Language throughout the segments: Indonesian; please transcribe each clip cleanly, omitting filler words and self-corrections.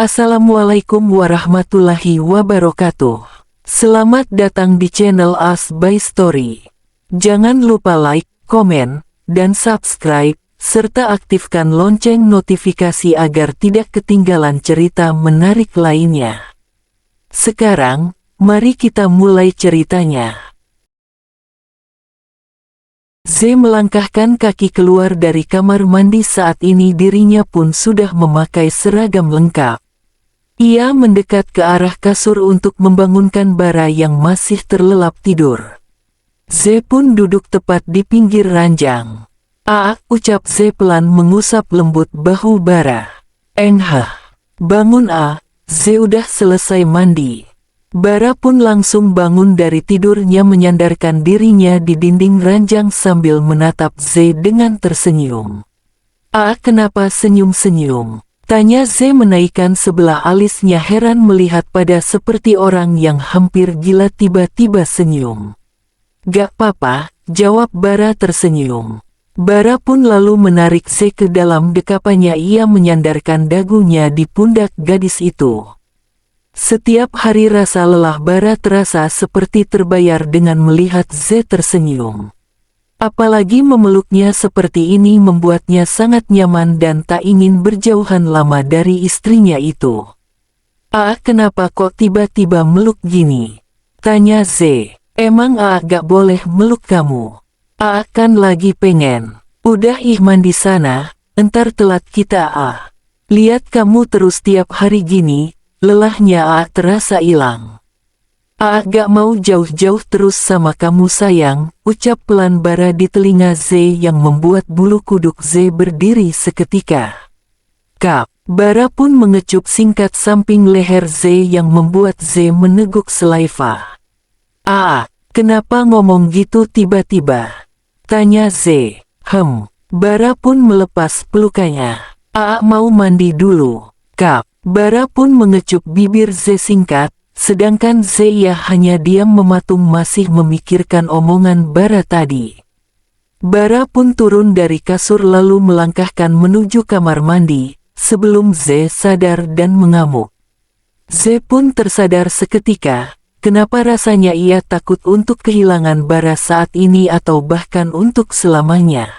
Assalamualaikum warahmatullahi wabarakatuh. Selamat datang di channel As by Story. Jangan lupa like, komen, dan subscribe, serta aktifkan lonceng notifikasi agar tidak ketinggalan cerita menarik lainnya. Sekarang, mari kita mulai ceritanya. Z melangkahkan kaki keluar dari kamar mandi. Saat ini dirinya pun sudah memakai seragam lengkap. Ia mendekat ke arah kasur untuk membangunkan Bara yang masih terlelap tidur. Z pun duduk tepat di pinggir ranjang. Ucap Z pelan mengusap lembut bahu Bara. Bangun Z udah selesai mandi. Bara pun langsung bangun dari tidurnya menyandarkan dirinya di dinding ranjang sambil menatap Z dengan tersenyum. Kenapa senyum-senyum? Tanya Z menaikkan sebelah alisnya heran melihat pada seperti orang yang hampir gila tiba-tiba senyum. Gak apa-apa, jawab Bara tersenyum. Bara pun lalu menarik Z ke dalam dekapannya. Ia menyandarkan dagunya di pundak gadis itu. Setiap hari rasa lelah Bara terasa seperti terbayar dengan melihat Z tersenyum. Apalagi memeluknya seperti ini membuatnya sangat nyaman dan tak ingin berjauhan lama dari istrinya itu. Kenapa kok tiba-tiba meluk gini? Tanya Z. Emang gak boleh meluk kamu? Kan lagi pengen. Udah mandi sana, entar telat kita Lihat kamu terus tiap hari gini. Lelahnya terasa hilang. Gak mau jauh-jauh terus sama kamu sayang, ucap pelan Bara di telinga Z yang membuat bulu kuduk Z berdiri seketika. Bara pun mengecup singkat samping leher Z yang membuat Z meneguk selaiva. Kenapa ngomong gitu tiba-tiba? Tanya Z. Bara pun melepas pelukannya. Mau mandi dulu. Bara pun mengecup bibir Z singkat, sedangkan Z ia hanya diam mematung masih memikirkan omongan Bara tadi. Bara pun turun dari kasur lalu melangkahkan menuju kamar mandi, sebelum Z sadar dan mengamuk. Z pun tersadar seketika, kenapa rasanya ia takut untuk kehilangan Bara saat ini atau bahkan untuk selamanya.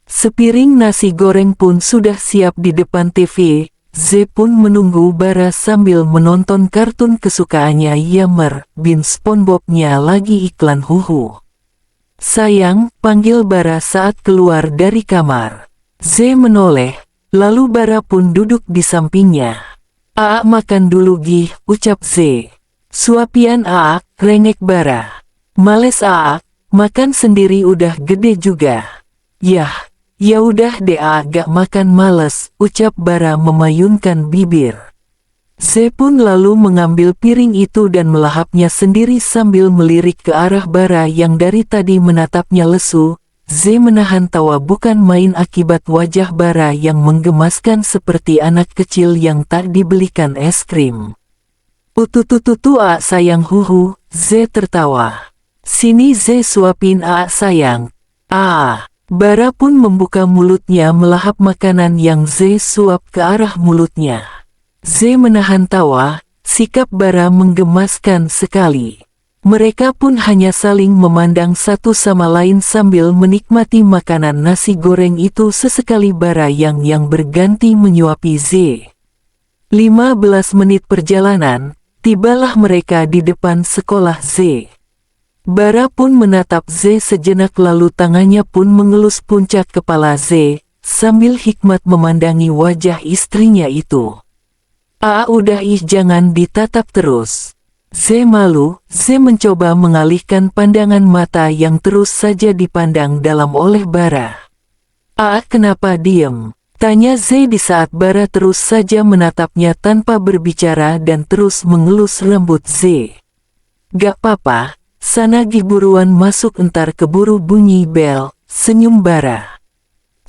Sepiring nasi goreng pun sudah siap di depan TV. Z pun menunggu Bara sambil menonton kartun kesukaannya Yamer bin SpongeBob-nya lagi iklan Huhu. Sayang, panggil Bara saat keluar dari kamar. Z menoleh, lalu Bara pun duduk di sampingnya. Makan dulu gih, ucap Z. Suapian rengek Bara. Males makan sendiri udah gede juga. Ya udah deh gak makan males, ucap Bara memayunkan bibir. Z pun lalu mengambil piring itu dan melahapnya sendiri sambil melirik ke arah Bara yang dari tadi menatapnya lesu. Z menahan tawa bukan main akibat wajah Bara yang menggemaskan seperti anak kecil yang tak dibelikan es krim. Ututututu sayang Huhu, Z tertawa. Sini Z suapin sayang. Bara pun membuka mulutnya melahap makanan yang Z suap ke arah mulutnya. Z menahan tawa, sikap Bara menggemaskan sekali. Mereka pun hanya saling memandang satu sama lain sambil menikmati makanan nasi goreng itu. Sesekali Bara yang berganti menyuapi Z. 15 menit perjalanan, tibalah mereka di depan sekolah Z. Bara pun menatap Z sejenak lalu tangannya pun mengelus puncak kepala Z, sambil hikmat memandangi wajah istrinya itu. Udah jangan ditatap terus. Z malu. Z mencoba mengalihkan pandangan mata yang terus saja dipandang dalam oleh Bara. Kenapa diem? Tanya Z di saat Bara terus saja menatapnya tanpa berbicara dan terus mengelus rambut Z. Gak apa-apa. Sana gih buruan masuk entar keburu bunyi bel, senyum Bara.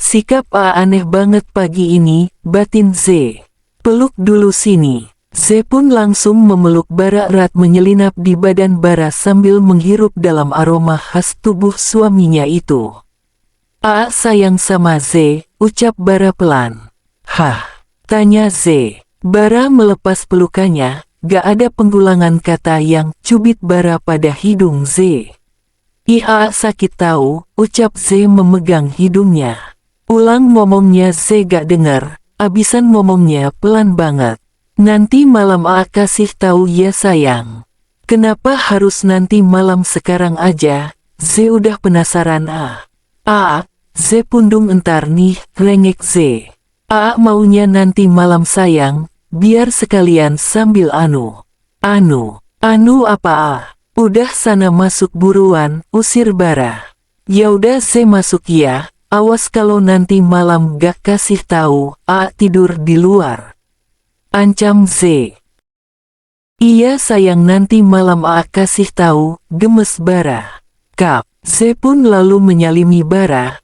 Sikap aneh banget pagi ini, batin Z. Peluk dulu sini. Z pun langsung memeluk Bara erat menyelinap di badan Bara sambil menghirup dalam aroma khas tubuh suaminya itu. Sayang sama Z, ucap Bara pelan. Tanya Z. Bara melepas pelukannya, gak ada pengulangan kata yang cubit bara pada hidung Z. Ia sakit tahu, ucap Z memegang hidungnya. Ulang ngomongnya Z gak dengar, abisan ngomongnya pelan banget. Nanti malam kasih tahu ya sayang. Kenapa harus nanti malam sekarang aja? Z udah penasaran Z pundung entar nih, rengek Z. Maunya nanti malam sayang, biar sekalian sambil anu apa Udah sana masuk buruan, usir bara. Yaudah Z masuk ya, awas kalau nanti malam gak kasih tahu, tidur di luar. Ancam Z. Iya sayang nanti malam kasih tahu, gemes bara. Kap, Z pun lalu menyalimi bara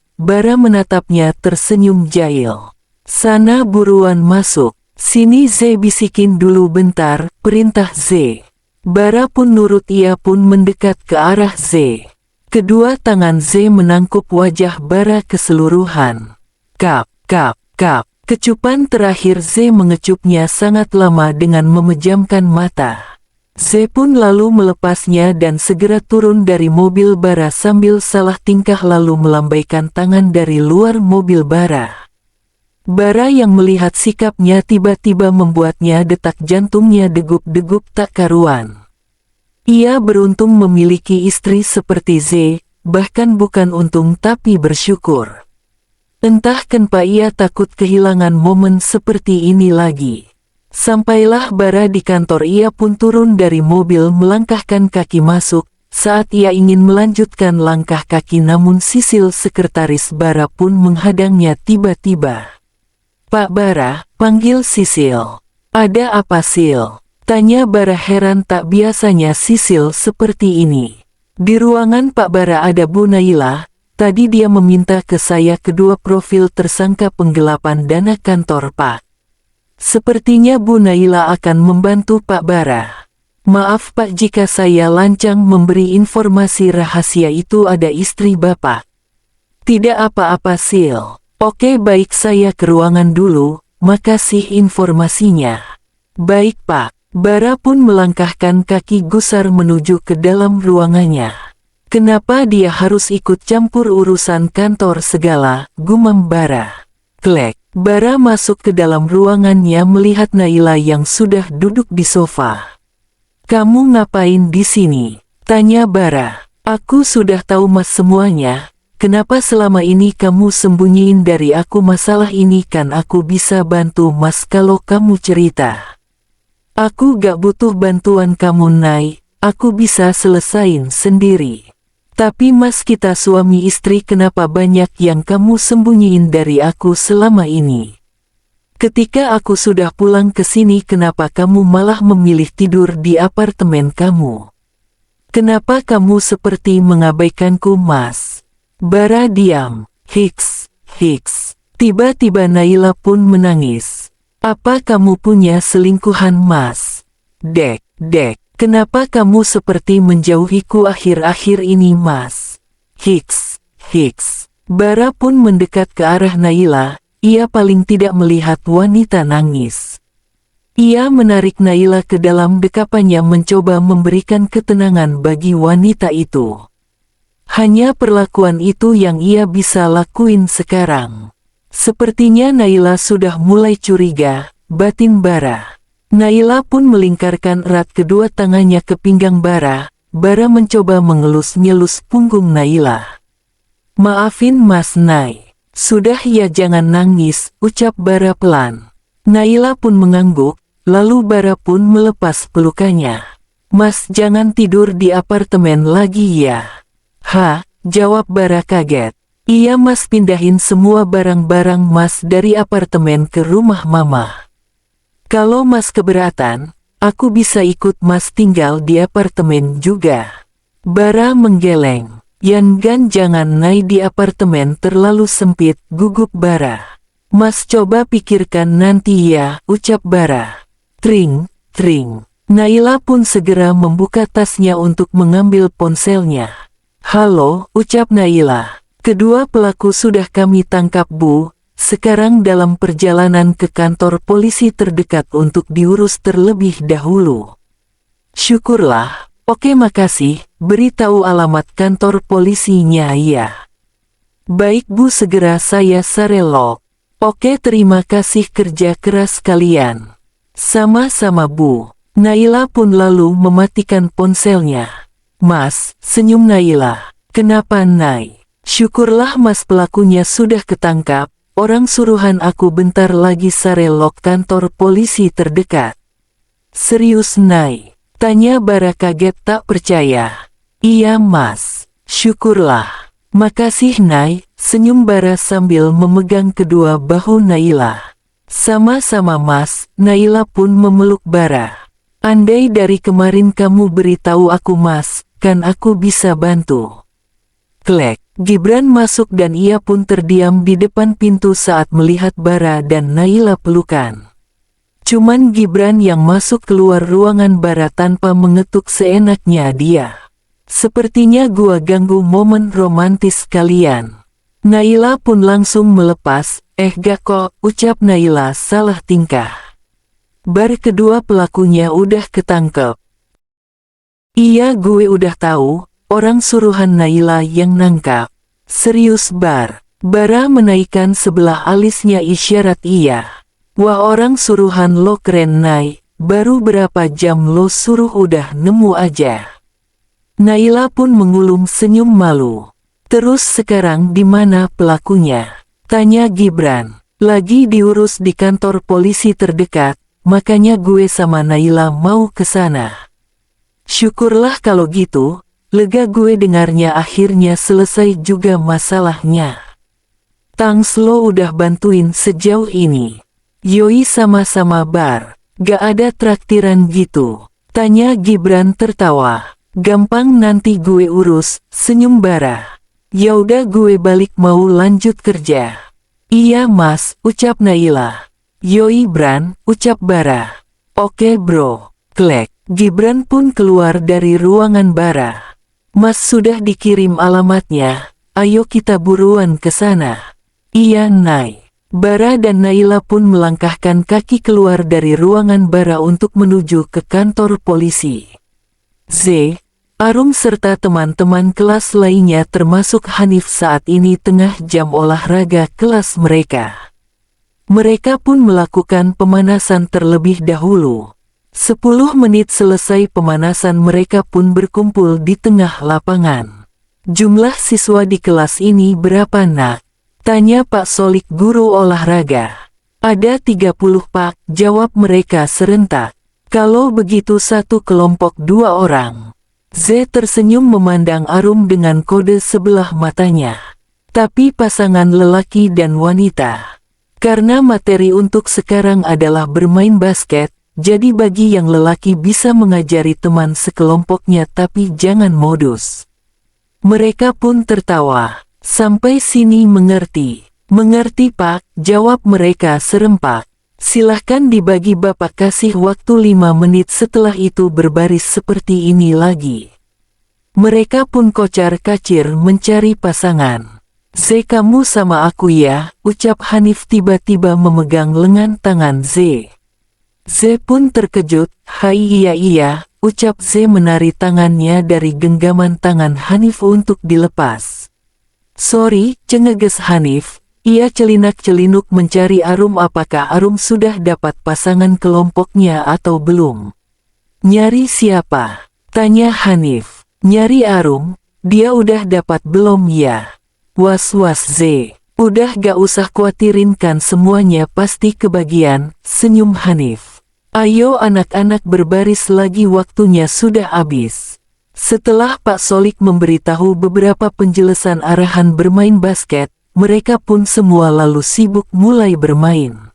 menatapnya tersenyum jahil. Sana buruan masuk, sini Z bisikin dulu bentar, perintah Z. Bara pun nurut, ia pun mendekat ke arah Z. Kedua tangan Z menangkup wajah bara keseluruhan. Kap. Kecupan terakhir Z mengecupnya sangat lama dengan memejamkan mata. Z pun lalu melepasnya dan segera turun dari mobil bara sambil salah tingkah lalu melambaikan tangan dari luar mobil bara. Bara yang melihat sikapnya tiba-tiba membuatnya detak jantungnya degup-degup tak karuan. Ia beruntung memiliki istri seperti Z, bahkan bukan untung tapi bersyukur. Entah kenapa ia takut kehilangan momen seperti ini lagi. Sampailah bara di kantor, ia pun turun dari mobil melangkahkan kaki masuk. Saat ia ingin melanjutkan langkah kaki namun Sisil sekretaris bara pun menghadangnya tiba-tiba. Pak Bara, panggil Sisil. Ada apa Sil? Tanya bara heran, tak biasanya Sisil seperti ini. Di ruangan Pak Bara ada Bu Naila, tadi dia meminta ke saya kedua profil tersangka penggelapan dana kantor Pak. Sepertinya Bu Naila akan membantu Pak Bara. Maaf Pak jika saya lancang memberi informasi rahasia itu, ada istri Bapak. Tidak apa-apa Sil. Oke baik, saya ke ruangan dulu, makasih informasinya. Baik Pak. Bara pun melangkahkan kaki gusar menuju ke dalam ruangannya. Kenapa dia harus ikut campur urusan kantor segala, gumam Bara. Klek. Bara masuk ke dalam ruangannya melihat Naila yang sudah duduk di sofa. Kamu ngapain di sini? Tanya Bara. Aku sudah tahu Mas semuanya. Kenapa selama ini kamu sembunyiin dari aku masalah ini? Kan aku bisa bantu Mas kalau kamu cerita. Aku gak butuh bantuan kamu Nay, aku bisa selesain sendiri. Tapi Mas, kita suami istri, kenapa banyak yang kamu sembunyiin dari aku selama ini? Ketika aku sudah pulang ke sini, kenapa kamu malah memilih tidur di apartemen kamu? Kenapa kamu seperti mengabaikanku Mas? Bara diam. Hiks. Tiba-tiba Naila pun menangis. Apa kamu punya selingkuhan Mas? Dek. Kenapa kamu seperti menjauhiku akhir-akhir ini Mas? Hiks. Bara pun mendekat ke arah Naila, ia paling tidak melihat wanita nangis. Ia menarik Naila ke dalam dekapannya mencoba memberikan ketenangan bagi wanita itu. Hanya perlakuan itu yang ia bisa lakuin sekarang. Sepertinya Naila sudah mulai curiga, batin Bara. Naila pun melingkarkan erat kedua tangannya ke pinggang Bara. Bara mencoba mengelus-ngelus punggung Naila. Maafin Mas Nay. Sudah ya jangan nangis, ucap Bara pelan. Naila pun mengangguk, lalu Bara pun melepas pelukannya. Mas jangan tidur di apartemen lagi ya. Jawab Bara kaget. Iya Mas, pindahin semua barang-barang Mas dari apartemen ke rumah Mama. Kalau Mas keberatan, aku bisa ikut Mas tinggal di apartemen juga. Bara menggeleng. Gan jangan naik di apartemen terlalu sempit, gugup Bara. Mas coba pikirkan nanti ya, ucap Bara. Tring. Naila pun segera membuka tasnya untuk mengambil ponselnya. Halo, ucap Naila. Kedua pelaku sudah kami tangkap Bu, sekarang dalam perjalanan ke kantor polisi terdekat untuk diurus terlebih dahulu. Syukurlah, oke makasih, beritahu alamat kantor polisinya ya. Baik Bu, segera saya sarelok. Oke, terima kasih kerja keras kalian. Sama-sama Bu. Naila pun lalu mematikan ponselnya. Mas, senyum Naila. Kenapa Nay? Syukurlah Mas, pelakunya sudah ketangkap. Orang suruhan aku bentar lagi sarelok kantor polisi terdekat. Serius Nay? Tanya Bara kaget tak percaya. Iya Mas. Syukurlah. Makasih Nay, senyum Bara sambil memegang kedua bahu Naila. Sama-sama Mas, Naila pun memeluk Bara. Andai dari kemarin kamu beritahu aku Mas, kan aku bisa bantu. Klek, Gibran masuk dan ia pun terdiam di depan pintu saat melihat Bara dan Naila pelukan. Cuman Gibran yang masuk keluar ruangan Bara tanpa mengetuk seenaknya dia. Sepertinya gua ganggu momen romantis kalian. Naila pun langsung melepas, gak kok, ucap Naila salah tingkah. Bar kedua pelakunya udah ketangkep. Iya gue udah tahu, orang suruhan Naila yang nangkap. Serius Bar. Bara menaikkan sebelah alisnya isyarat iya. Wah, orang suruhan lo keren Nay, baru berapa jam lo suruh udah nemu aja. Naila pun mengulum senyum malu. Terus sekarang di mana pelakunya? Tanya Gibran. Lagi diurus di kantor polisi terdekat, makanya gue sama Naila mau ke sana. Syukurlah kalau gitu, lega gue dengarnya akhirnya selesai juga masalahnya. Thanks lo udah bantuin sejauh ini. Yoi sama-sama Bar, gak ada traktiran gitu? Tanya Gibran tertawa. Gampang nanti gue urus, senyum Bara. Yaudah gue balik mau lanjut kerja. Iya Mas, ucap Naila. Yoi Bran, ucap Bara. Oke bro, klek. Gibran pun keluar dari ruangan Bara. Mas sudah dikirim alamatnya, ayo kita buruan ke sana. Iya Nay. Bara dan Naila pun melangkahkan kaki keluar dari ruangan Bara untuk menuju ke kantor polisi. Z, Arum serta teman-teman kelas lainnya termasuk Hanif saat ini tengah jam olahraga kelas mereka. Mereka pun melakukan pemanasan terlebih dahulu. 10 menit selesai pemanasan mereka pun berkumpul di tengah lapangan. Jumlah siswa di kelas ini berapa nak? Tanya Pak Solik guru olahraga. Ada 30 Pak, jawab mereka serentak. Kalau begitu satu kelompok 2 orang. Z tersenyum memandang Arum dengan kode sebelah matanya. Tapi pasangan lelaki dan wanita. Karena materi untuk sekarang adalah bermain basket, jadi bagi yang lelaki bisa mengajari teman sekelompoknya tapi jangan modus. Mereka pun tertawa. Sampai sini mengerti. Mengerti Pak, jawab mereka serempak. Silahkan dibagi Bapak, kasih waktu 5 menit, setelah itu berbaris seperti ini lagi. Mereka pun kocar-kacir mencari pasangan. Z, kamu sama aku ya, ucap Hanif tiba-tiba memegang lengan tangan Z. Z pun terkejut, hai iya, ucap Z menari tangannya dari genggaman tangan Hanif untuk dilepas. Sorry, cengeges Hanif. Ia celinak-celinuk mencari Arum. Apakah Arum sudah dapat pasangan kelompoknya atau belum? Nyari siapa? Tanya Hanif. Nyari Arum, dia udah dapat belum ya? Was-was Z. Udah gak usah khawatirin, kan semuanya pasti kebagian, senyum Hanif. Ayo anak-anak berbaris lagi, waktunya sudah habis. Setelah Pak Solik memberitahu beberapa penjelasan arahan bermain basket, mereka pun semua lalu sibuk mulai bermain.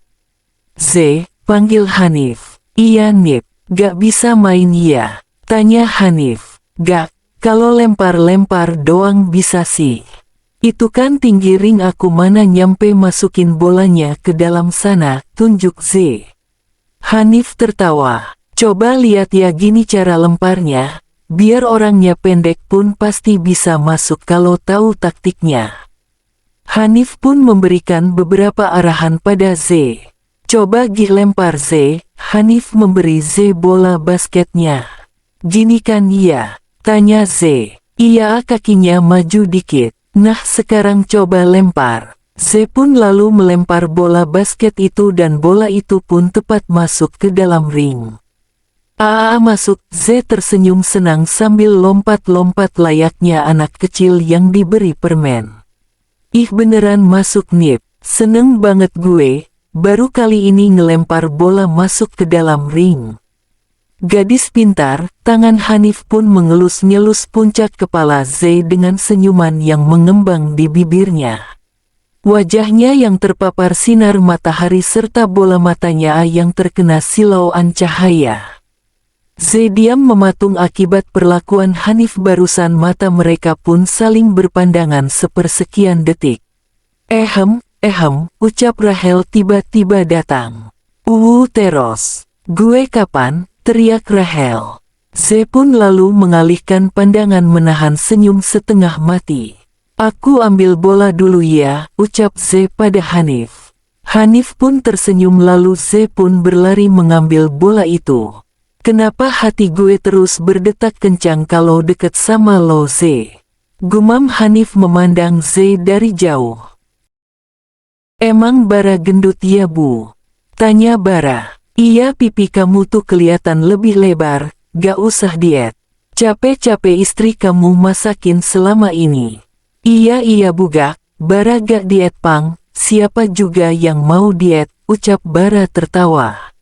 Z, panggil Hanif. Iya Nip, gak bisa main ya? Tanya Hanif. Gak, kalau lempar-lempar doang bisa sih. Itu kan tinggi ring, aku mana nyampe masukin bolanya ke dalam sana, tunjuk Z. Hanif tertawa. Coba lihat ya, gini cara lemparnya. Biar orangnya pendek pun pasti bisa masuk kalau tahu taktiknya. Hanif pun memberikan beberapa arahan pada Z. Coba lempar Z. Hanif memberi Z bola basketnya. Gini kan ya? Tanya Z. Iya, kakinya maju dikit. Nah, sekarang coba lempar. Z pun lalu melempar bola basket itu dan bola itu pun tepat masuk ke dalam ring. Masuk. Z tersenyum senang sambil lompat-lompat layaknya anak kecil yang diberi permen. Ih, beneran masuk Nip. Seneng banget gue, baru kali ini ngelempar bola masuk ke dalam ring. Gadis pintar, tangan Hanif pun mengelus-ngelus puncak kepala Z dengan senyuman yang mengembang di bibirnya. Wajahnya yang terpapar sinar matahari serta bola matanya yang terkena silauan cahaya. Z diam mematung akibat perlakuan Hanif barusan, mata mereka pun saling berpandangan sepersekian detik. Ucap Rahel tiba-tiba datang. Teros. Gue kapan? Teriak Rahel. Z pun lalu mengalihkan pandangan menahan senyum setengah mati. Aku ambil bola dulu ya, ucap Z pada Hanif. Hanif pun tersenyum lalu Z pun berlari mengambil bola itu. Kenapa hati gue terus berdetak kencang kalau deket sama lo Z? Gumam Hanif memandang Z dari jauh. Emang Bara gendut ya bu? Tanya Bara. Iya, pipi kamu tuh kelihatan lebih lebar, gak usah diet. Capek-capek istri kamu masakin selama ini. Iya bugak, Bara gak diet pang, siapa juga yang mau diet, ucap Bara tertawa.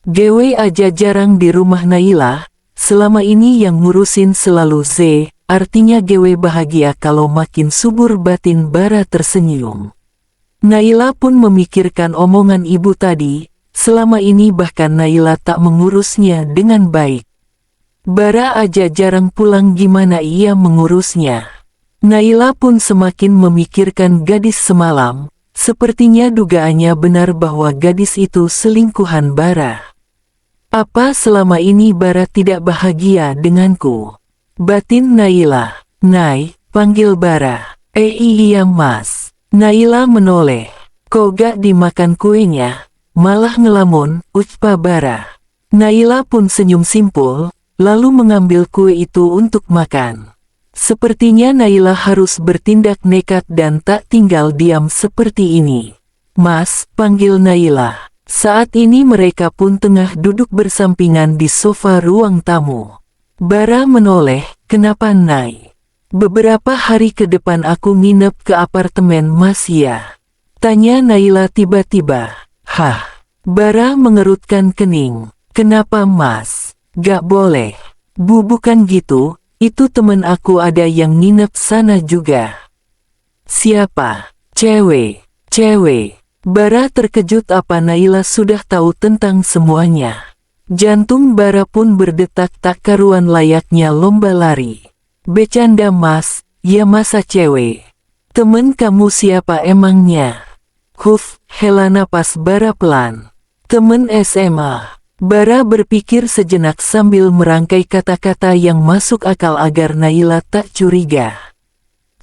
Gue aja jarang di rumah Naila, selama ini yang ngurusin selalu Z, artinya gue bahagia kalau makin subur batin. Bara tersenyum. Naila pun memikirkan omongan ibu tadi, selama ini bahkan Naila tak mengurusnya dengan baik. Bara aja jarang pulang, gimana ia mengurusnya. Naila pun semakin memikirkan gadis semalam, sepertinya dugaannya benar bahwa gadis itu selingkuhan Bara. Apa selama ini Bara tidak bahagia denganku? Batin Naila. Nay, panggil Bara. Iya mas. Naila menoleh. Kok gak dimakan kuenya? Malah ngelamun, ucap Bara. Naila pun senyum simpul, lalu mengambil kue itu untuk makan. Sepertinya Naila harus bertindak nekat dan tak tinggal diam seperti ini. Mas, panggil Naila. Saat ini mereka pun tengah duduk bersampingan di sofa ruang tamu. Bara menoleh, kenapa Nay? Beberapa hari ke depan aku nginep ke apartemen mas ya? Tanya Naila tiba-tiba. Hah? Bara mengerutkan kening. Kenapa mas? Gak boleh. Bu, bukan gitu, itu temen aku ada yang nginep sana juga. Siapa? Cewek. Bara terkejut, apa Naila sudah tahu tentang semuanya. Jantung Bara pun berdetak tak karuan layaknya lomba lari. Bercanda mas, ya masa cewek. Temen kamu siapa emangnya? Hela napas Bara pelan. Temen SMA. Bara berpikir sejenak sambil merangkai kata-kata yang masuk akal agar Naila tak curiga.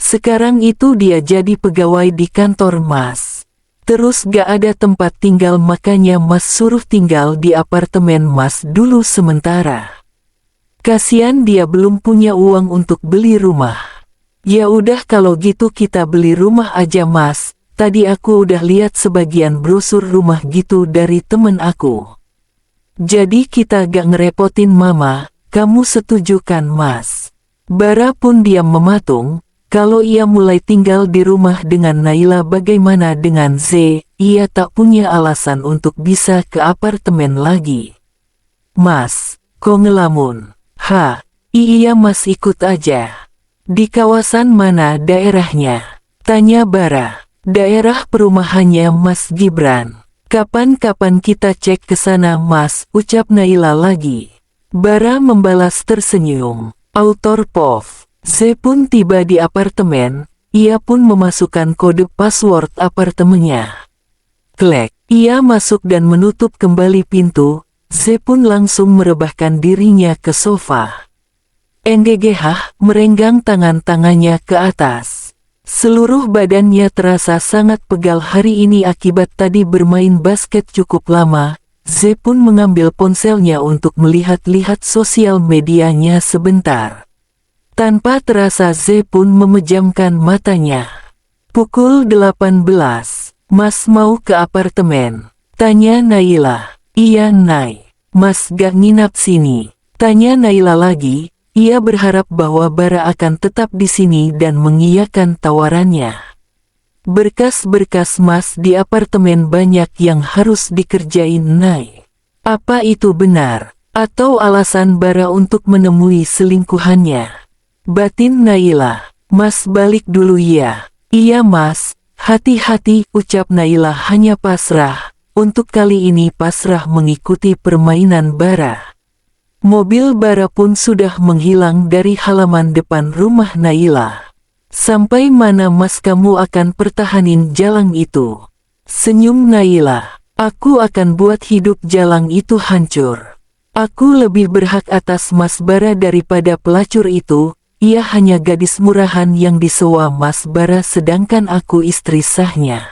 Sekarang itu dia jadi pegawai di kantor mas. Terus gak ada tempat tinggal, makanya mas suruh tinggal di apartemen mas dulu sementara. Kasian dia belum punya uang untuk beli rumah. Ya udah kalau gitu kita beli rumah aja mas. Tadi aku udah lihat sebagian brosur rumah gitu dari temen aku. Jadi kita gak ngerepotin mama, kamu setuju kan mas? Bara pun diam mematung. Kalau ia mulai tinggal di rumah dengan Naila, bagaimana dengan Z? Ia tak punya alasan untuk bisa ke apartemen lagi. Mas, kok ngelamun? Iya mas, ikut aja. Di kawasan mana daerahnya? Tanya Bara. Daerah perumahannya Mas Gibran. Kapan-kapan kita cek ke sana mas, ucap Naila lagi. Bara membalas tersenyum. Autor POV. Z pun tiba di apartemen, ia pun memasukkan kode password apartemennya. Klek, ia masuk dan menutup kembali pintu. Z pun langsung merebahkan dirinya ke sofa. NGGH merenggang tangan-tangannya ke atas. Seluruh badannya terasa sangat pegal hari ini akibat tadi bermain basket cukup lama. Z pun mengambil ponselnya untuk melihat-lihat sosial medianya sebentar. Tanpa terasa Z pun memejamkan matanya. Pukul 18. Mas mau ke apartemen? Tanya Naila. Iya Nay. Mas gak nginap sini. Tanya Naila lagi. Ia berharap bahwa Bara akan tetap di sini dan mengiyakan tawarannya. Berkas-berkas Mas di apartemen banyak yang harus dikerjain Nay. Apa itu benar? Atau alasan Bara untuk menemui selingkuhannya? Batin Naila. Mas balik dulu ya. Iya Mas, hati-hati, ucap Naila hanya pasrah. Untuk kali ini pasrah mengikuti permainan Bara. Mobil Bara pun sudah menghilang dari halaman depan rumah Naila. Sampai mana Mas kamu akan pertahanin jalang itu? Senyum Naila. Aku akan buat hidup jalang itu hancur. Aku lebih berhak atas Mas Bara daripada pelacur itu. Ia hanya gadis murahan yang disewa Mas Bara sedangkan aku istri sahnya.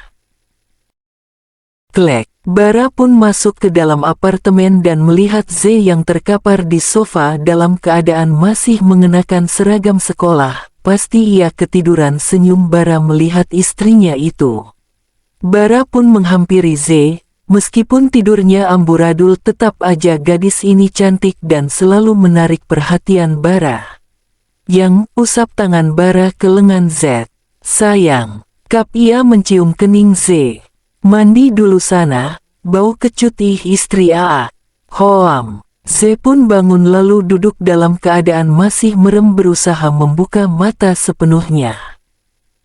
Klek. Bara pun masuk ke dalam apartemen dan melihat Z yang terkapar di sofa dalam keadaan masih mengenakan seragam sekolah. Pasti ia ketiduran, senyum Bara melihat istrinya itu. Bara pun menghampiri Z. Meskipun tidurnya amburadul tetap aja gadis ini cantik dan selalu menarik perhatian Bara. Yang usap tangan Bara ke lengan Z. Sayang, kap ia mencium kening Z. Mandi dulu sana, bau kecut istri Aa. Hoam. Z pun bangun lalu duduk dalam keadaan masih merem berusaha membuka mata sepenuhnya.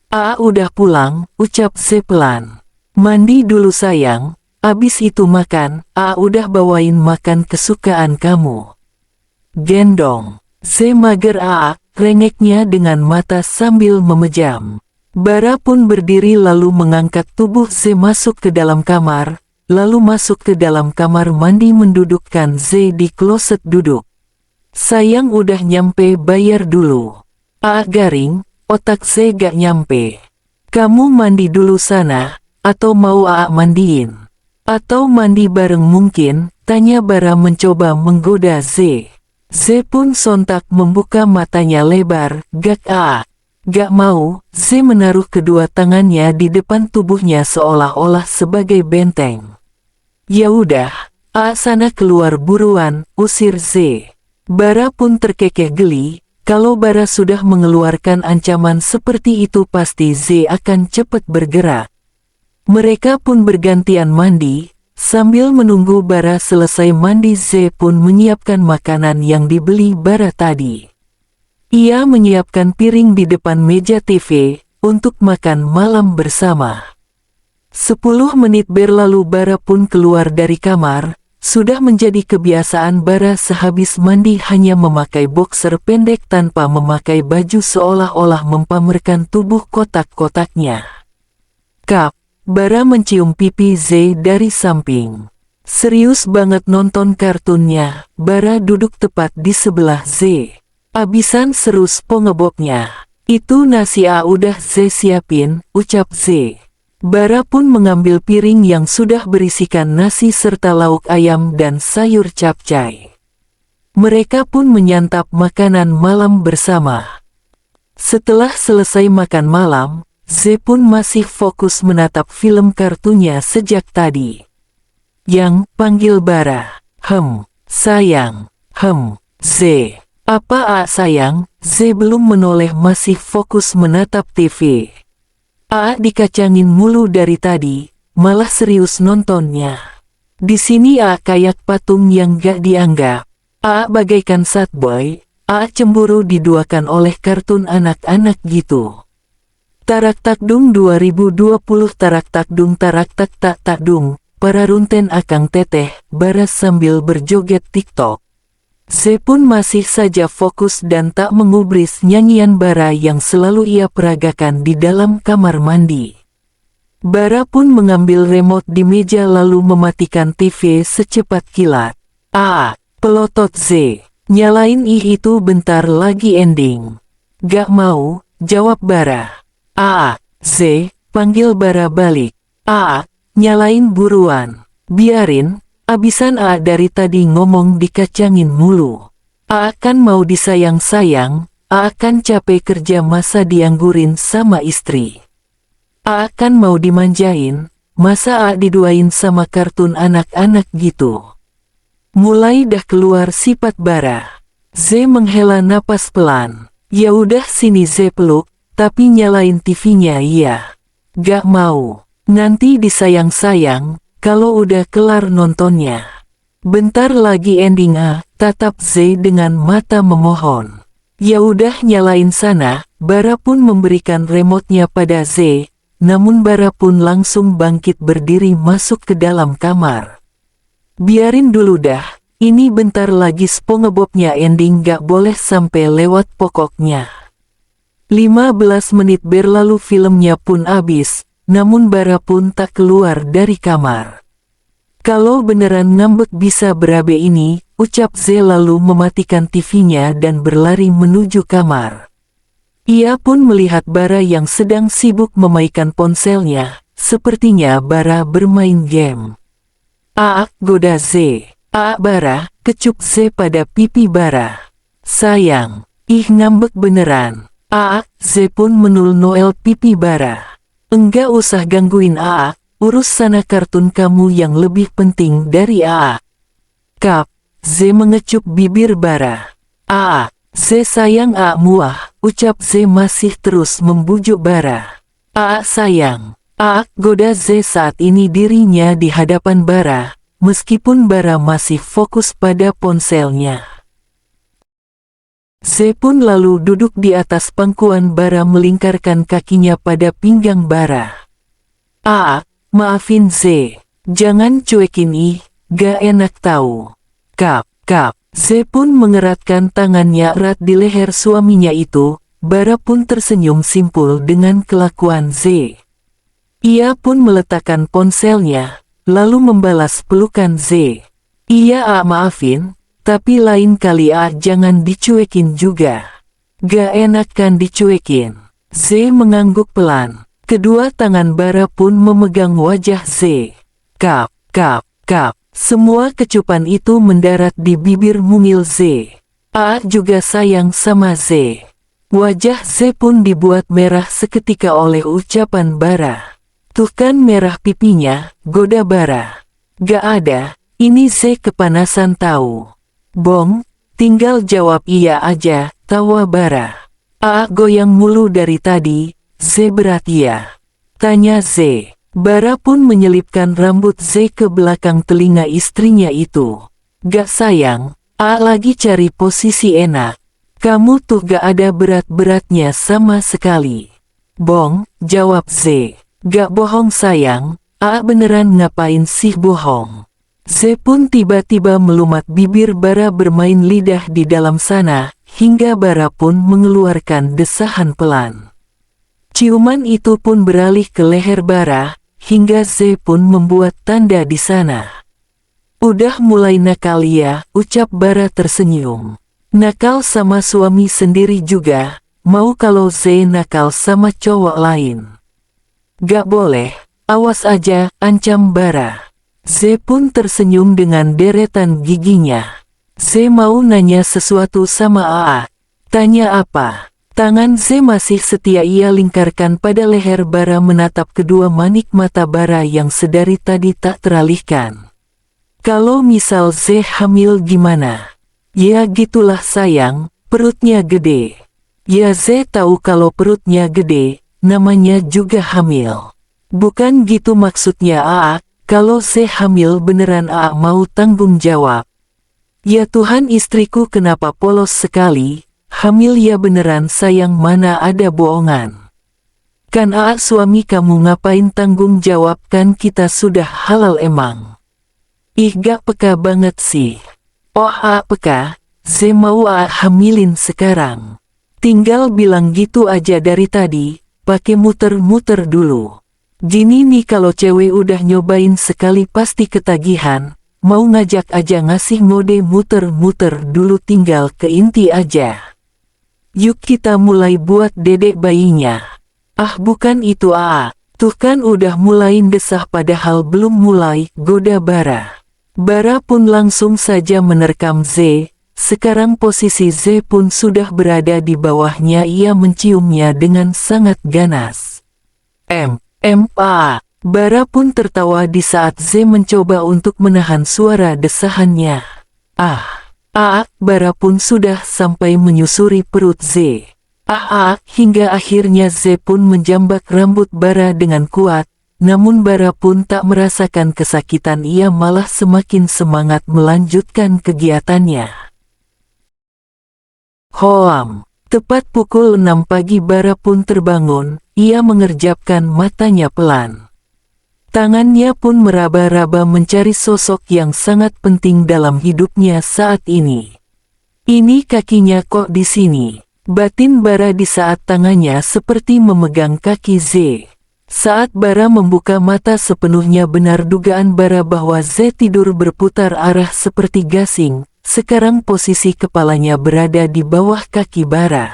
Aa udah pulang, ucap Z pelan. Mandi dulu sayang, abis itu makan, Aa udah bawain makan kesukaan kamu. Gendong. Z mager Aa, rengeknya dengan mata sambil memejam. Bara pun berdiri lalu mengangkat tubuh Z masuk ke dalam kamar, lalu masuk ke dalam kamar mandi mendudukkan Z di kloset duduk. Sayang udah nyampe, bayar dulu. Garing, otak Z gak nyampe. Kamu mandi dulu sana, atau mau mandiin? Atau mandi bareng mungkin, tanya Bara mencoba menggoda Z. Z pun sontak membuka matanya lebar, gak Gak mau. Z menaruh kedua tangannya di depan tubuhnya seolah-olah sebagai benteng. Ya udah, sana keluar buruan, usir Z. Bara pun terkekeh geli, kalau Bara sudah mengeluarkan ancaman seperti itu pasti Z akan cepat bergerak. Mereka pun bergantian mandi, sambil menunggu Bara selesai mandi Z pun menyiapkan makanan yang dibeli Bara tadi. Ia menyiapkan piring di depan meja TV, untuk makan malam bersama. 10 menit berlalu Bara pun keluar dari kamar. Sudah menjadi kebiasaan Bara sehabis mandi hanya memakai boxer pendek tanpa memakai baju seolah-olah mempamerkan tubuh kotak-kotaknya. Kap, Bara mencium pipi Z dari samping. Serius banget nonton kartunnya, Bara duduk tepat di sebelah Z. Abisan serus pengebobnya. Itu nasi udah Z siapin, ucap Z. Bara pun mengambil piring yang sudah berisikan nasi serta lauk ayam dan sayur capcay. Mereka pun menyantap makanan malam bersama. Setelah selesai makan malam, Z pun masih fokus menatap film kartunya sejak tadi. Yang panggil Bara. Sayang. Z. Apa sayang? Z belum menoleh masih fokus menatap TV. Dikacangin mulu dari tadi, malah serius nontonnya. Di sini kayak patung yang gak dianggap. Bagaikan sad boy, cemburu diduakan oleh kartun anak-anak gitu. Tarak takdung 2020 tarak takdung tarak tak tak takdung, para runten akang teteh, Bara sambil berjoget TikTok. Z pun masih saja fokus dan tak mengubris nyanyian Bara yang selalu ia peragakan di dalam kamar mandi. Bara pun mengambil remote di meja lalu mematikan TV secepat kilat. Pelotot Z. Nyalain itu bentar lagi ending. Gak mau, jawab Bara. Z, panggil Bara balik. Nyalain buruan. Biarin, abisan dari tadi ngomong dikacangin mulu. Kan mau disayang-sayang, kan capek kerja masa dianggurin sama istri. Kan mau dimanjain, masa diduain sama kartun anak-anak gitu. Mulai dah keluar sifat Bara. Z menghela napas pelan. Ya udah sini Z peluk, tapi nyalain TV-nya iya. Gak mau. Nanti disayang-sayang, kalau udah kelar nontonnya. Bentar lagi ending tatap Z dengan mata memohon. Ya udah nyalain sana, Bara pun memberikan remote-nya pada Z, namun Bara pun langsung bangkit berdiri masuk ke dalam kamar. Biarin dulu dah, ini bentar lagi SpongeBob-nya ending gak boleh sampai lewat pokoknya. 15 menit berlalu filmnya pun habis, namun Bara pun tak keluar dari kamar. Kalau beneran ngambek bisa berabe ini, ucap Z lalu mematikan TV-nya dan berlari menuju kamar. Ia pun melihat Bara yang sedang sibuk memainkan ponselnya, sepertinya Bara bermain game. Goda Z. Bara, kecup Z pada pipi Bara. Sayang, ngambek beneran. Z pun menul Noel pipi Bara. Enggak usah gangguin urus sana kartun kamu yang lebih penting dari Kap, Z mengecup bibir Bara. Z sayang muah, ucap Z masih terus membujuk Bara. Sayang. Goda Z saat ini dirinya di hadapan Bara, meskipun Bara masih fokus pada ponselnya. Z pun lalu duduk di atas pangkuan Bara melingkarkan kakinya pada pinggang Bara. Maafin Z, jangan cuekin gak enak tahu. Kap. Z pun mengeratkan tangannya erat di leher suaminya itu, Bara pun tersenyum simpul dengan kelakuan Z. Ia pun meletakkan ponselnya, lalu membalas pelukan Z. Iya maafin, tapi lain kali jangan dicuekin juga. Gak enak kan dicuekin. Z mengangguk pelan. Kedua tangan Bara pun memegang wajah Z. Kap. Semua kecupan itu mendarat di bibir mungil Z. Juga sayang sama Z. Wajah Z pun dibuat merah seketika oleh ucapan Bara. Tuh kan merah pipinya, goda Bara. Gak ada, ini Z kepanasan tahu. Bong, tinggal jawab iya aja, tawa Bara. Goyang mulu dari tadi, Z berat ya. Tanya Z. Bara pun menyelipkan rambut Z ke belakang telinga istrinya itu. Gak sayang, lagi cari posisi enak. Kamu tuh gak ada berat-beratnya sama sekali. Bong, jawab Z. Gak bohong sayang, beneran ngapain sih bohong. Z pun tiba-tiba melumat bibir Bara bermain lidah di dalam sana, hingga Bara pun mengeluarkan desahan pelan. Ciuman itu pun beralih ke leher Bara, hingga Z pun membuat tanda di sana. Udah mulai nakal ya, ucap Bara tersenyum. Nakal sama suami sendiri juga, mau kalau Z nakal sama cowok lain. Gak boleh, awas aja, ancam Bara. Z pun tersenyum dengan deretan giginya. Z mau nanya sesuatu sama Tanya apa? Tangan Z masih setia ia lingkarkan pada leher Bara menatap kedua manik mata Bara yang sedari tadi tak teralihkan. Kalau misal Z hamil gimana? Ya gitulah sayang, perutnya gede. Ya Z tahu kalau perutnya gede, namanya juga hamil. Bukan gitu maksudnya kalau Z hamil beneran mau tanggung jawab. Ya Tuhan istriku kenapa polos sekali, hamil ya beneran sayang mana ada bohongan. Kan suami kamu ngapain tanggung jawab kan kita sudah halal emang. Gak peka banget sih. Peka, Z mau hamilin sekarang. Tinggal bilang gitu aja dari tadi, pakai muter-muter dulu. Gini nih kalau cewek udah nyobain sekali pasti ketagihan, mau ngajak aja ngasih mode muter-muter dulu tinggal ke inti aja. Yuk kita mulai buat dedek bayinya. Ah bukan itu Aa. Tuh kan udah mulai desah padahal belum mulai, goda Bara. Bara pun langsung saja menerkam Z. Sekarang posisi Z pun sudah berada di bawahnya, ia menciumnya dengan sangat ganas. Aa. Bara pun tertawa di saat Z mencoba untuk menahan suara desahannya. Bara pun sudah sampai menyusuri perut Z. Hingga akhirnya Z pun menjambak rambut Bara dengan kuat, namun Bara pun tak merasakan kesakitan, ia malah semakin semangat melanjutkan kegiatannya. Hoam, tepat pukul 6 pagi Bara pun terbangun, ia mengerjapkan matanya pelan. Tangannya pun meraba-raba mencari sosok yang sangat penting dalam hidupnya saat ini. Ini kakinya kok di sini. Batin Bara di saat tangannya seperti memegang kaki Z. Saat Bara membuka mata sepenuhnya benar dugaan Bara bahwa Z tidur berputar arah seperti gasing. Sekarang posisi kepalanya berada di bawah kaki Bara.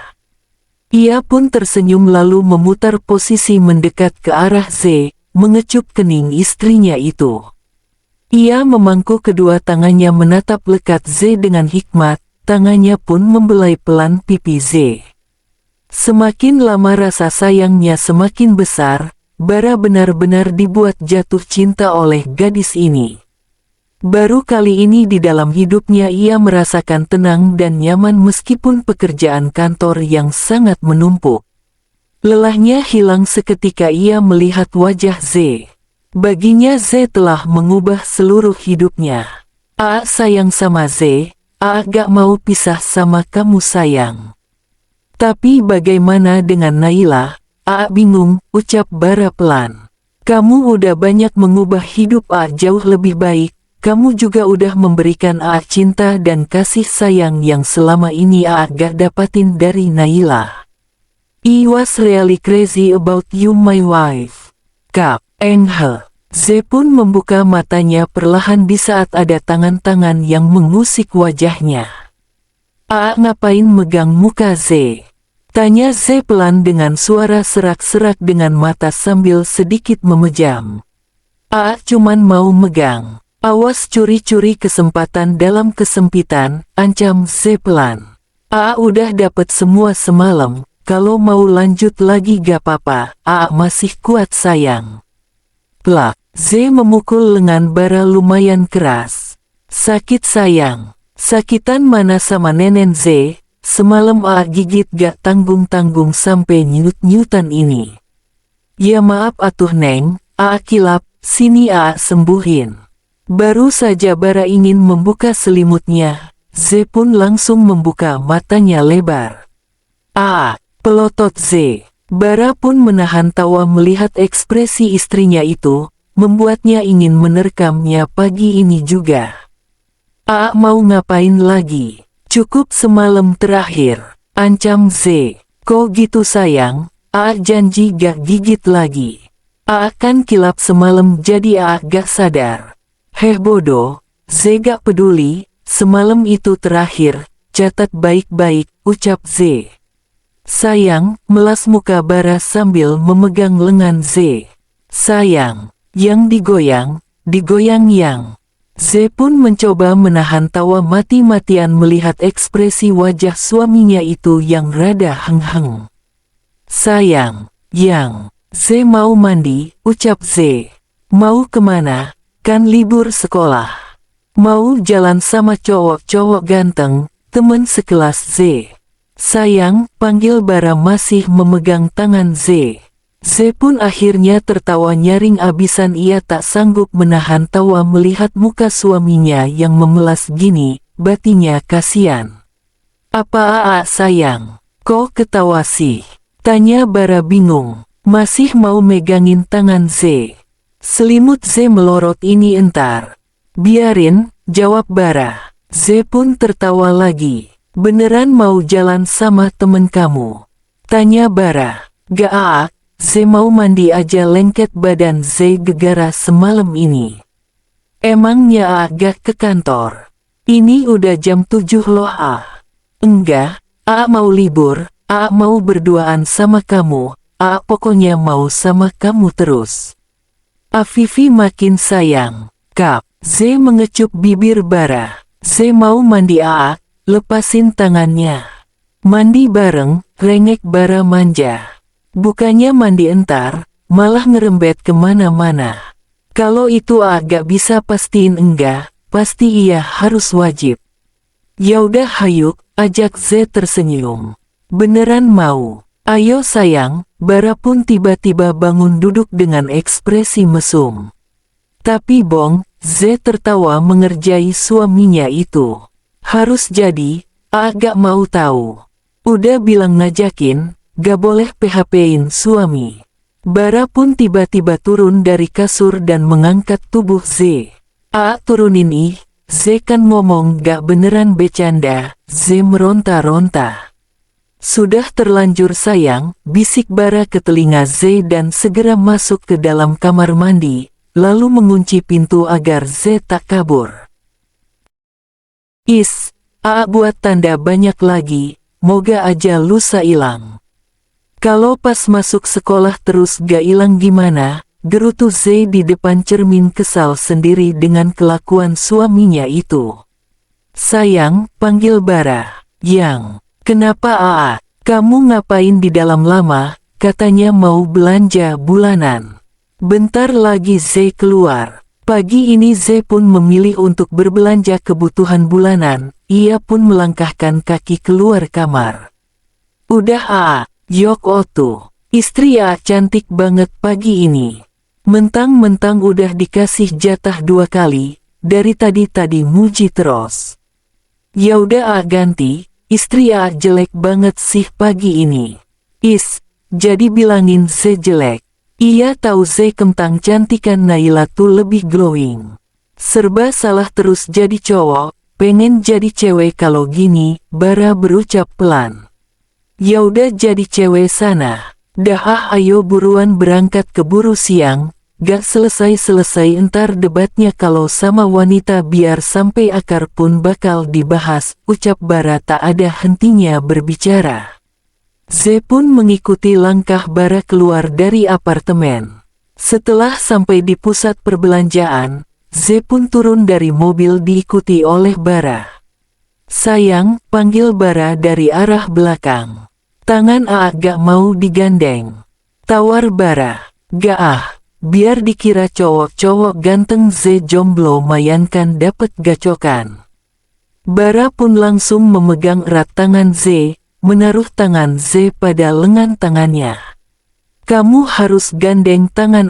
Ia pun tersenyum lalu memutar posisi mendekat ke arah Z, mengecup kening istrinya itu. Ia memangku kedua tangannya menatap lekat Z dengan hikmat. Tangannya pun membelai pelan pipi Z. Semakin lama rasa sayangnya semakin besar, Bara benar-benar dibuat jatuh cinta oleh gadis ini. Baru kali ini di dalam hidupnya ia merasakan tenang dan nyaman meskipun pekerjaan kantor yang sangat menumpuk. Lelahnya hilang seketika ia melihat wajah Z. Baginya Z telah mengubah seluruh hidupnya. Sayang sama Z. Gak mau pisah sama kamu sayang. Tapi bagaimana dengan Naila? Bingung, ucap Bara pelan. Kamu udah banyak mengubah hidup jauh lebih baik. Kamu juga udah memberikan cinta dan kasih sayang yang selama ini gak dapatin dari Naila. I was really crazy about you my wife. Kap, Enghe. Z pun membuka matanya perlahan di saat ada tangan-tangan yang mengusik wajahnya. Ngapain megang muka Z? Tanya Z pelan dengan suara serak-serak dengan mata sambil sedikit memejam. Cuman mau megang. Awas curi-curi kesempatan dalam kesempitan, ancam Z pelan. Udah dapet semua semalam, kalau mau lanjut lagi gak apa-apa, masih kuat sayang. Plak. Z memukul lengan Bara lumayan keras. Sakit sayang. Sakitan mana sama nenen Z? Semalam gigit gak tanggung-tanggung sampai nyut-nyutan ini. Ya maaf atuh neng, kilap, sini sembuhin. Baru saja Bara ingin membuka selimutnya, Z pun langsung membuka matanya lebar. Pelotot Z. Bara pun menahan tawa melihat ekspresi istrinya itu. Membuatnya ingin menerkamnya pagi ini juga. Mau ngapain lagi? Cukup semalam terakhir, ancam Z. Kok gitu sayang? Janji gak gigit lagi. Kan kilap semalam jadi gak sadar. Heh bodoh, Z gak peduli, semalam itu terakhir, catat baik-baik, ucap Z. Sayang, melas muka Bara sambil memegang lengan Z. Sayang. Yang digoyang yang. Z pun mencoba menahan tawa mati-matian melihat ekspresi wajah suaminya itu yang rada heng-heng. Sayang, yang. Z mau mandi, ucap Z. Mau kemana? Kan libur sekolah. Mau jalan sama cowok-cowok ganteng, temen sekelas Z. Sayang, panggil Bara masih memegang tangan Z. Z pun akhirnya tertawa nyaring abisan, ia tak sanggup menahan tawa melihat muka suaminya yang memelas gini, batinya kasihan. Apa sayang? Kok ketawa sih? Tanya Bara bingung, masih mau megangin tangan Z. Selimut Z melorot ini entar. Biarin, jawab Bara. Z pun tertawa lagi. Beneran mau jalan sama temen kamu? Tanya Bara. Gak Z mau mandi aja, lengket badan Z gegara semalam ini. Emangnya agak ke kantor? Ini udah jam 7 loh Enggak, mau libur, mau berduaan sama kamu, pokoknya mau sama kamu terus. Afifi makin sayang. Kap, Z mengecup bibir Bara. Z mau mandi lepasin tangannya. Mandi bareng, rengek Bara manja. Bukannya mandi entar, malah ngerembet kemana-mana. Kalau itu gak bisa pastiin enggak, pasti iya harus wajib. Yaudah hayuk, ajak Z tersenyum. Beneran mau? Ayo sayang, Bara pun tiba-tiba bangun duduk dengan ekspresi mesum. Tapi Bong, Z tertawa mengerjai suaminya itu. Harus jadi, gak mau tahu. Udah bilang ngajakin, gak boleh PHP-in suami. Bara pun tiba-tiba turun dari kasur dan mengangkat tubuh Z. Turunin Z kan ngomong gak beneran bercanda. Z meronta-ronta. Sudah terlanjur sayang, bisik Bara ke telinga Z dan segera masuk ke dalam kamar mandi, lalu mengunci pintu agar Z tak kabur. Buat tanda banyak lagi, moga aja lusa ilang. Kalau pas masuk sekolah terus gak ilang gimana, gerutu Z di depan cermin kesal sendiri dengan kelakuan suaminya itu. Sayang, panggil Bara. Yang, kenapa kamu ngapain di dalam lama, katanya mau belanja bulanan. Bentar lagi Z keluar. Pagi ini Z pun memilih untuk berbelanja kebutuhan bulanan, ia pun melangkahkan kaki keluar kamar. Udah yok tuh, istri cantik banget pagi ini. Mentang-mentang udah dikasih jatah 2 kali, dari tadi muji terus. Yaudah ganti, istri jelek banget sih pagi ini. Jadi bilangin Z jelek. Ia tahu Z kentang cantikan Naila tuh lebih glowing. Serba salah terus jadi cowok, pengen jadi cewek kalau gini, Bara berucap pelan. Yaudah jadi cewek sana. Dah ayo buruan berangkat keburu siang, gak selesai-selesai entar debatnya kalau sama wanita biar sampai akar pun bakal dibahas, ucap Bara tak ada hentinya berbicara. Z pun mengikuti langkah Bara keluar dari apartemen. Setelah sampai di pusat perbelanjaan, Z pun turun dari mobil diikuti oleh Bara. Sayang, panggil Bara dari arah belakang. Tangan gak mau digandeng. Tawar Bara. Gak biar dikira cowok-cowok ganteng Z jomblo mayankan dapet gacokan. Bara pun langsung memegang erat tangan Z, menaruh tangan Z pada lengan tangannya. Kamu harus gandeng tangan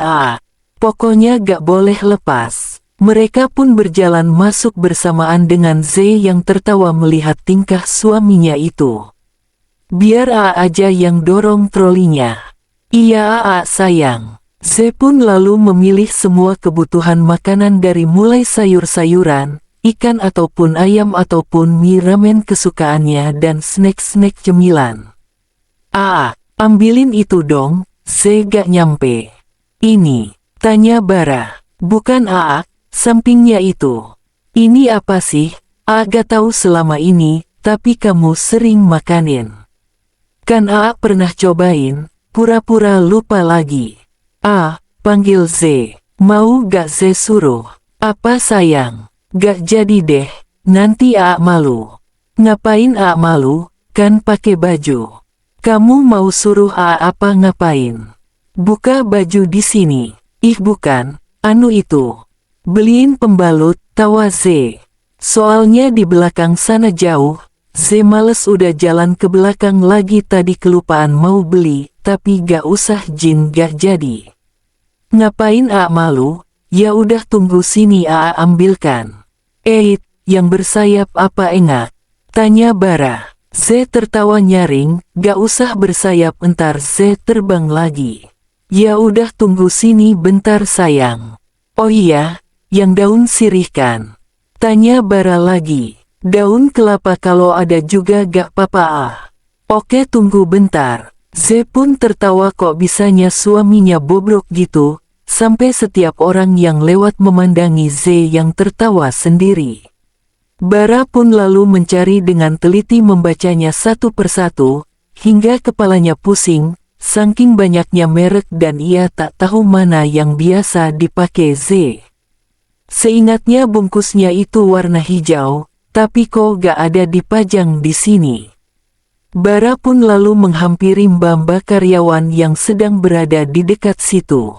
pokoknya gak boleh lepas. Mereka pun berjalan masuk bersamaan dengan Z yang tertawa melihat tingkah suaminya itu. Biar aja yang dorong trolinya. Iya sayang. Z pun lalu memilih semua kebutuhan makanan dari mulai sayur-sayuran, ikan ataupun ayam ataupun mie ramen kesukaannya dan snack-snack cemilan. Ambilin itu dong, Z gak nyampe. Ini, tanya Bara. Bukan sampingnya itu. Ini apa sih? Gak tahu selama ini, tapi kamu sering makanin. Kan pernah cobain, pura-pura lupa lagi. Panggil Z. Mau gak Z suruh? Apa sayang? Gak jadi deh, nanti malu. Ngapain malu, kan pakai baju. Kamu mau suruh apa ngapain? Buka baju di sini. Bukan, itu. Beliin pembalut, tawa Z. Soalnya di belakang sana jauh, Z males udah jalan ke belakang lagi tadi kelupaan mau beli, tapi gak usah Jin gak jadi. Ngapain malu? Ya udah tunggu sini ambilkan. Yang bersayap apa enggak? Tanya Bara. Z tertawa nyaring, gak usah bersayap entar Z terbang lagi. Ya udah tunggu sini bentar sayang. Oh iya, yang daun sirih kan? Tanya Bara lagi. Daun kelapa kalau ada juga gak apa-apa Oke tunggu bentar. Z pun tertawa kok bisanya suaminya bobrok gitu, sampai setiap orang yang lewat memandangi Z yang tertawa sendiri. Bara pun lalu mencari dengan teliti membacanya satu persatu, hingga kepalanya pusing, saking banyaknya merek dan ia tak tahu mana yang biasa dipakai Z. Seingatnya bungkusnya itu warna hijau, tapi kok gak ada dipajang di sini. Bara pun lalu menghampiri Mbak karyawan yang sedang berada di dekat situ.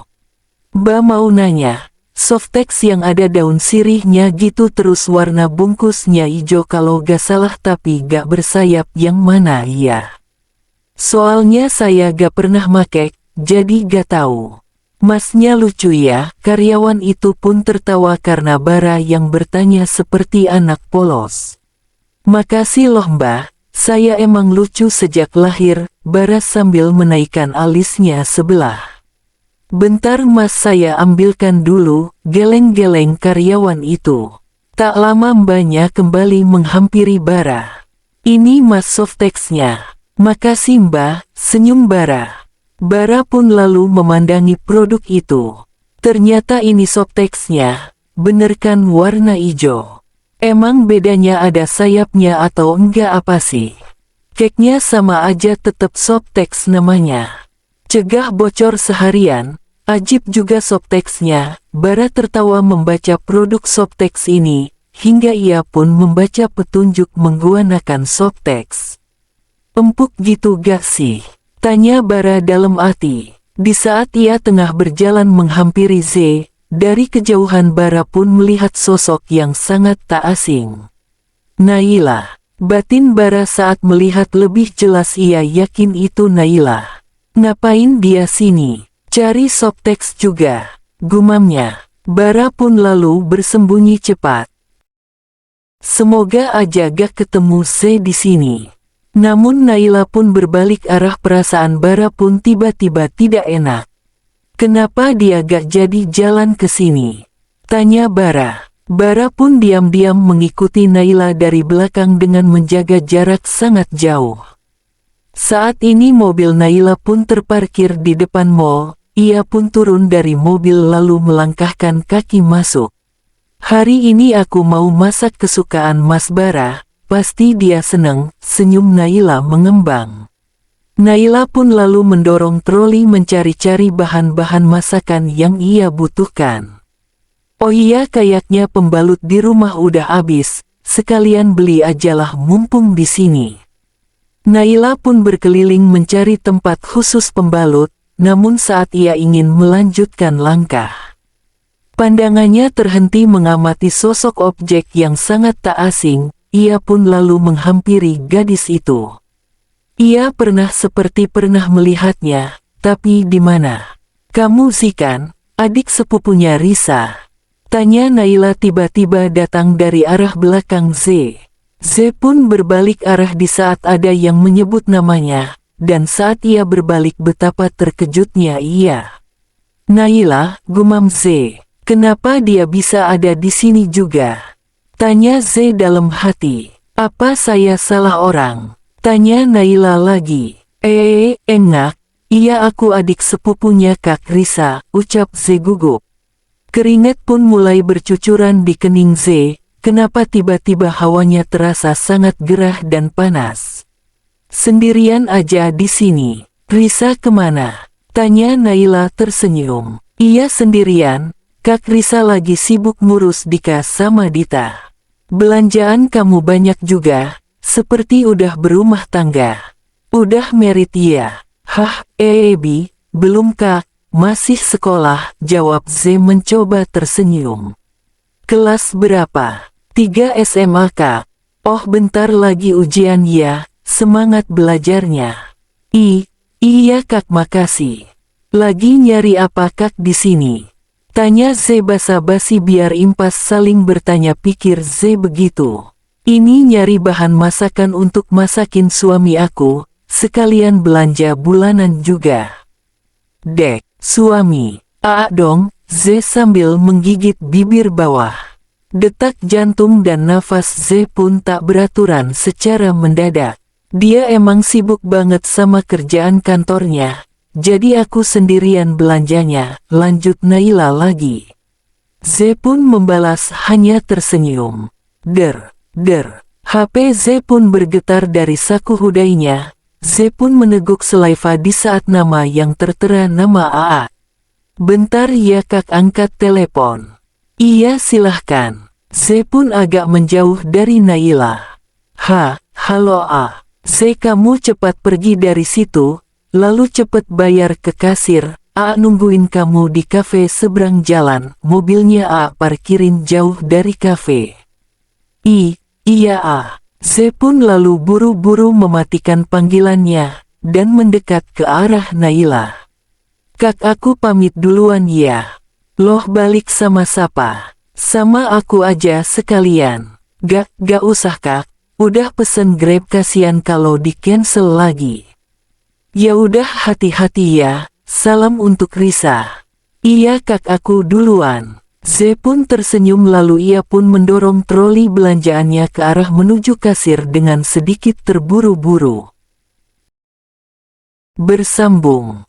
Mbak mau nanya, Softex yang ada daun sirihnya gitu terus warna bungkusnya hijau kalau gak salah tapi gak bersayap yang mana ya? Soalnya saya gak pernah make, jadi gak tahu. Masnya lucu ya, karyawan itu pun tertawa karena Bara yang bertanya seperti anak polos. Makasih loh Mbak, saya emang lucu sejak lahir, Bara sambil menaikkan alisnya sebelah. Bentar Mas saya ambilkan dulu, geleng-geleng karyawan itu. Tak lama Mbaknya kembali menghampiri Bara. Ini Mas Softexnya. Makasih Mbak, senyum Bara. Bara pun lalu memandangi produk itu. Ternyata ini Softexnya, bener kan warna hijau. Emang bedanya ada sayapnya atau enggak apa sih? Cake-nya sama aja tetep Softex namanya. Cegah bocor seharian, ajib juga Softex-nya. Bara tertawa membaca produk Softex ini, hingga ia pun membaca petunjuk menggunakan Softex. Empuk gitu gak sih? Tanya Bara dalam hati. Di saat ia tengah berjalan menghampiri Z, dari kejauhan Bara pun melihat sosok yang sangat tak asing. Naila. Batin Bara saat melihat lebih jelas ia yakin itu Naila. Ngapain dia sini? Cari Softex juga, gumamnya. Bara pun lalu bersembunyi cepat. Semoga aja gak ketemu Z di sini. Namun Naila pun berbalik arah, perasaan Bara pun tiba-tiba tidak enak. Kenapa dia gak jadi jalan ke sini? Tanya Bara. Bara pun diam-diam mengikuti Naila dari belakang dengan menjaga jarak sangat jauh. Saat ini mobil Naila pun terparkir di depan mall, ia pun turun dari mobil lalu melangkahkan kaki masuk. Hari ini aku mau masak kesukaan Mas Bara, pasti dia seneng, senyum Naila mengembang. Naila pun lalu mendorong troli mencari-cari bahan-bahan masakan yang ia butuhkan. Oh iya, kayaknya pembalut di rumah udah habis, sekalian beli ajalah mumpung di sini. Naila pun berkeliling mencari tempat khusus pembalut, namun saat ia ingin melanjutkan langkah, pandangannya terhenti mengamati sosok objek yang sangat tak asing, ia pun lalu menghampiri gadis itu. Ia seperti pernah melihatnya, tapi di mana? Kamu sih kan, adik sepupunya Risa? Tanya Naila tiba-tiba datang dari arah belakang Z. Z pun berbalik arah di saat ada yang menyebut namanya, dan saat ia berbalik betapa terkejutnya ia. Naila, gumam Z, kenapa dia bisa ada di sini juga? Tanya Z dalam hati. Apa saya salah orang? Tanya Naila lagi. Enak, iya aku adik sepupunya Kak Risa, ucap Z gugup. Keringat pun mulai bercucuran di kening Z, kenapa tiba-tiba hawanya terasa sangat gerah dan panas. Sendirian aja di sini. Risa kemana? Tanya Naila tersenyum. Iya sendirian, Kak Risa lagi sibuk ngurus Dika sama Dita. Belanjaan kamu banyak juga, seperti udah berumah tangga. Udah married ya? Hah, Bi, belum Kak. Masih sekolah, jawab Z mencoba tersenyum. Kelas berapa? 3 SMA Kak. Oh bentar lagi ujian ya, semangat belajarnya. Iya Kak makasih. Lagi nyari apa Kak di sini? Tanya Z basa-basi biar impas saling bertanya, pikir Z begitu. Ini nyari bahan masakan untuk masakin suami aku, sekalian belanja bulanan juga. Dek. Suami, dong, Z sambil menggigit bibir bawah. Detak jantung dan nafas Z pun tak beraturan secara mendadak. Dia emang sibuk banget sama kerjaan kantornya, jadi aku sendirian belanjanya, lanjut Naila lagi. Z pun membalas hanya tersenyum. Der. HP Z pun bergetar dari saku hudainya. Z pun meneguk Sulaifa di saat nama yang tertera nama AA. Bentar ya kak, angkat telepon. Iya silahkan. Z pun agak menjauh dari Naila. Halo A. Z, kamu cepat pergi dari situ, lalu cepat bayar ke kasir. A nungguin kamu di kafe seberang jalan. Mobilnya A parkirin jauh dari kafe. Iya A. Z pun lalu buru-buru mematikan panggilannya, dan mendekat ke arah Naila. Kak, aku pamit duluan ya. Loh, balik sama siapa? Sama aku aja sekalian. Gak usah kak, udah pesen Grab, kasihan kalau di cancel lagi. Ya udah, hati-hati ya, salam untuk Risa. Iya kak, aku duluan. Z pun tersenyum lalu ia pun mendorong troli belanjaannya ke arah menuju kasir dengan sedikit terburu-buru. Bersambung.